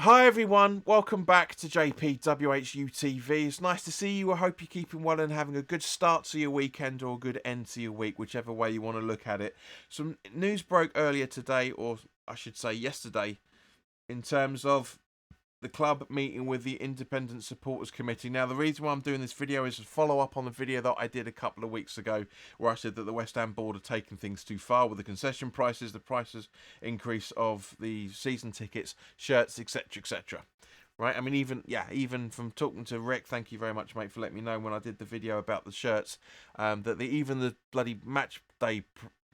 Hi everyone, welcome back to WHU TV. It's nice to see you. I hope you're keeping well and having a good start to your weekend or a good end to your week, whichever way you want to look at it. Some news broke earlier today, or I should say yesterday, in terms of the club meeting with the Independent Supporters Committee. Now, the reason why I'm doing this video is to follow up on the video that I did a couple of weeks ago, where I said that the West Ham board are taking things too far with the concession prices, the prices increase of the season tickets, shirts, etc., etc. Right? I mean, even from talking to Rick, thank you very much, mate, for letting me know when I did the video about the shirts, that even the bloody match day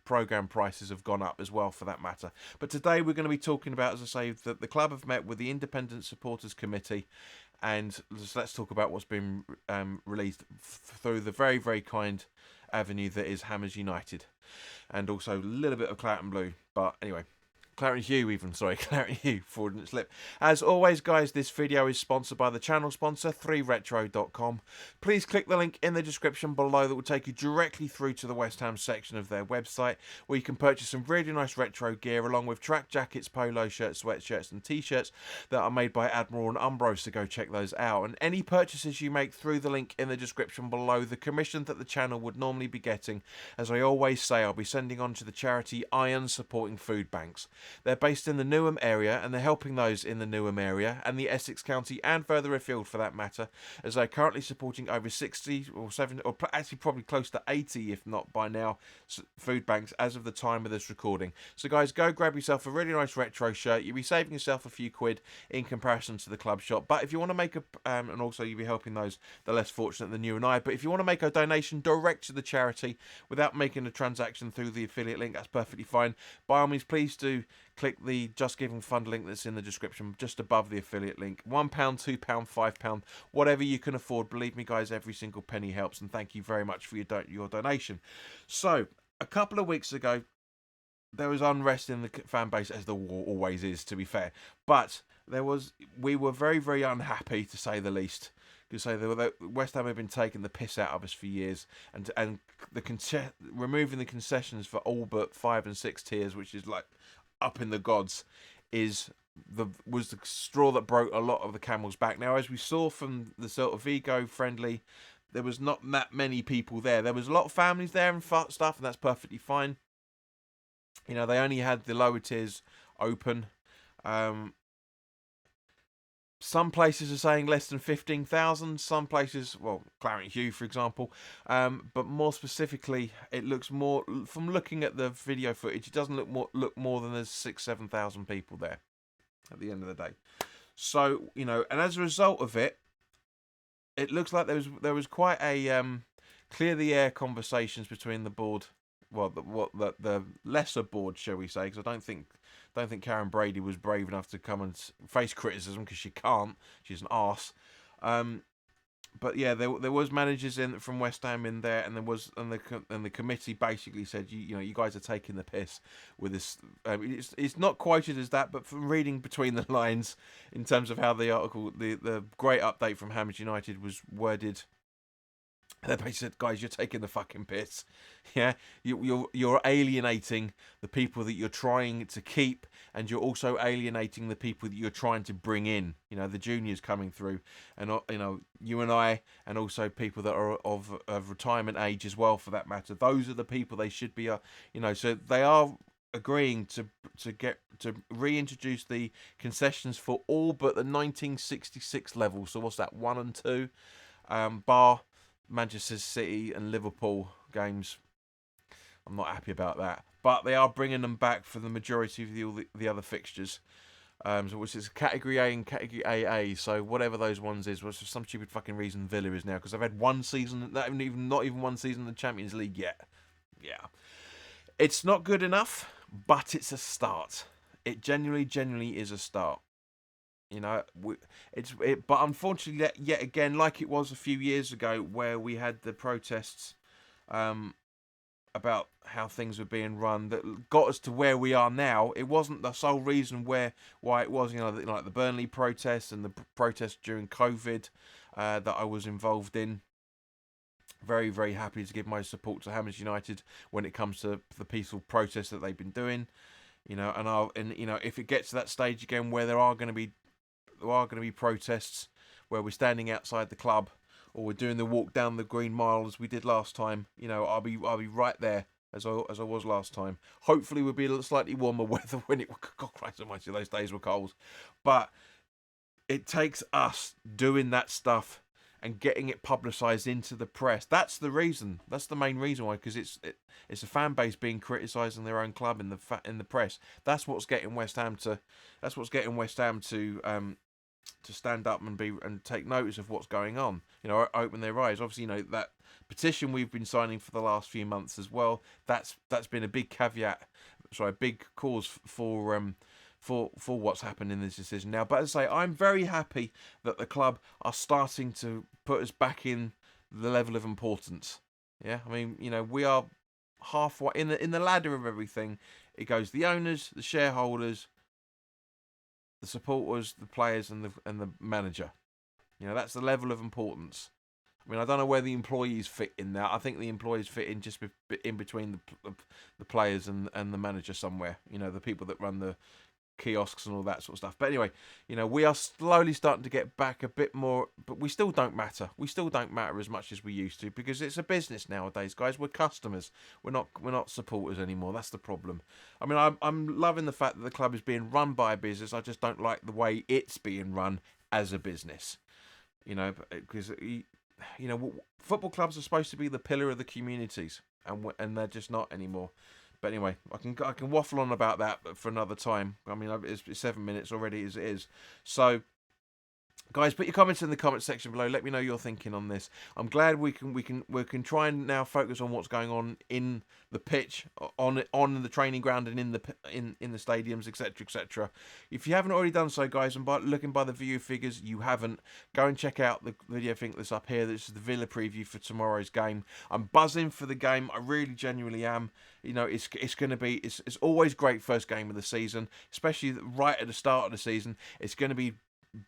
program prices have gone up as well, for that matter. But today we're going to be talking about, as I say, that the club have met with the Independent Supporters Committee, and let's talk about what's been released through the very, very kind avenue that is Hammers United, and also a little bit of Claret Blue. But anyway, Claret Hugh even, sorry, Claret Hugh, fraudulent slip. As always, guys, this video is sponsored by the channel sponsor, 3retro.com. Please click the link in the description below that will take you directly through to the West Ham section of their website, where you can purchase some really nice retro gear, along with track jackets, polo shirts, sweatshirts and t-shirts that are made by Admiral and Umbro, so go check those out. And any purchases you make through the link in the description below, the commission that the channel would normally be getting, as I always say, I'll be sending on to the charity Iron Supporting Food Banks. They're based in the Newham area, and they're helping those in the Newham area and the Essex County and further afield for that matter, as they're currently supporting over 60 or 70, or actually probably close to 80, if not by now, food banks as of the time of this recording. So guys, go grab yourself a really nice retro shirt. You'll be saving yourself a few quid in comparison to the club shop. But if you want to make a, and also you'll be helping those the less fortunate than you and I, but if you want to make a donation direct to the charity without making a transaction through the affiliate link, that's perfectly fine. By all means, please do click the Just Giving Fund link that's in the description just above the affiliate link. £1, £2, £5, whatever you can afford. Believe me, guys, every single penny helps, and thank you very much for your donation. So, a couple of weeks ago, there was unrest in the fan base, as there always is, to be fair. But we were very, very unhappy, to say the least. To say that West Ham have been taking the piss out of us for years, and removing the concessions for all but 5 and 6 tiers, which is like up in the gods, was the straw that broke a lot of the camel's back. Now, as we saw from the sort of Vigo friendly, there was not that many people there. There was a lot of families there and stuff, and that's perfectly fine. You know, they only had the lower tiers open. Some places are saying less than 15,000. Some places, well, Claret Hugh, for example. But more specifically, it looks more, from looking at the video footage, it doesn't look more than there's 6,000-7,000 people there at the end of the day. So, you know, and as a result of it, it looks like there was quite a clear the air conversations between the board, well, the lesser board, shall we say? Because I don't think Karen Brady was brave enough to come and face criticism, because she can't. She's an arse. But yeah, there was managers from West Ham in there, and the committee basically said, you guys are taking the piss with this. It's not quoted as that, but from reading between the lines, in terms of how the article, the great update from Hammers United was worded, they basically said, guys, you're taking the fucking piss. Yeah, you're alienating the people that you're trying to keep, and you're also alienating the people that you're trying to bring in. You know, the juniors coming through, and you and I, and also people that are of retirement age as well, for that matter. Those are the people they should be. So they are agreeing to reintroduce the concessions for all but the 1966 level. So what's that? 1 and 2, bar Manchester City and Liverpool games. I'm not happy about that, but they are bringing them back for the majority of the other fixtures, so which is Category A and Category AA. So whatever those ones is, was for some stupid fucking reason Villa is now, because I've had one season, not even one season in the Champions League yet. Yeah, it's not good enough, but it's a start. It genuinely is a start. You know, but unfortunately, yet again, like it was a few years ago, where we had the protests about how things were being run, that got us to where we are now. It wasn't the sole reason why it was, like the Burnley protests and the protests during COVID that I was involved in. Very, very happy to give my support to Hammers United when it comes to the peaceful protests that they've been doing. If it gets to that stage again where there are going to be there are going to be protests where we're standing outside the club, or we're doing the walk down the Green Mile as we did last time, I'll be right there as I was last time. Hopefully we'll be a little slightly warmer weather when it. God Christ Almighty, those days were cold, but it takes us doing that stuff and getting it publicised into the press. That's the reason. That's the main reason why, because it's a fan base being criticising their own club in the press. That's what's getting West Ham to. That's what's getting West Ham to stand up and take notice of what's going on. Open their eyes. Obviously, that petition we've been signing for the last few months as well. That's been a big caveat. Sorry, a big cause for what's happened in this decision now. But as I say, I'm very happy that the club are starting to put us back in the level of importance. Yeah, I mean, we are halfway in the ladder of everything. It goes the owners, the shareholders, the supporters, the players, and the manager. That's the level of importance. I mean, I don't know where the employees fit in there. I think the employees fit in just in between the players and the manager somewhere. The people that run the kiosks and all that sort of stuff. But anyway, we are slowly starting to get back a bit more, but we still don't matter. We still don't matter as much as we used to, because it's a business nowadays, guys. We're customers. We're not supporters anymore. That's the problem. I mean, I'm loving the fact that the club is being run by a business. I just don't like the way it's being run as a business. Because football clubs are supposed to be the pillar of the communities, and they're just not anymore. But anyway, I can waffle on about that for another time. I mean, it's 7 minutes already as it is. So, guys, put your comments in the comment section below. Let me know your thinking on this. I'm glad we can try and now focus on what's going on in the pitch, on the training ground, and in the stadiums, etc., etc. If you haven't already done so, guys, and looking by the view figures, you haven't, go and check out the video thing that's up here. This is the Villa preview for tomorrow's game. I'm buzzing for the game. I really genuinely am. It's going to be. It's always great first game of the season, especially right at the start of the season. It's going to be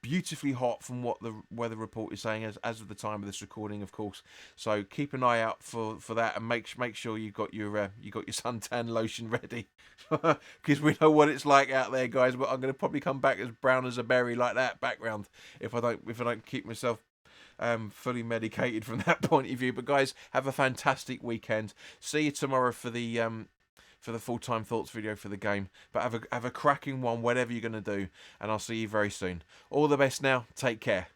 beautifully hot from what the weather report is saying as of the time of this recording, of course. So keep an eye out for that, and make sure you got your suntan lotion ready, because we know what it's like out there, guys. But I'm going to probably come back as brown as a berry like that background if I don't keep myself fully medicated from that point of view. But guys, have a fantastic weekend. See you tomorrow for the full-time thoughts video for the game. But have a cracking one, whatever you're going to do, and I'll see you very soon. All the best now. Take care.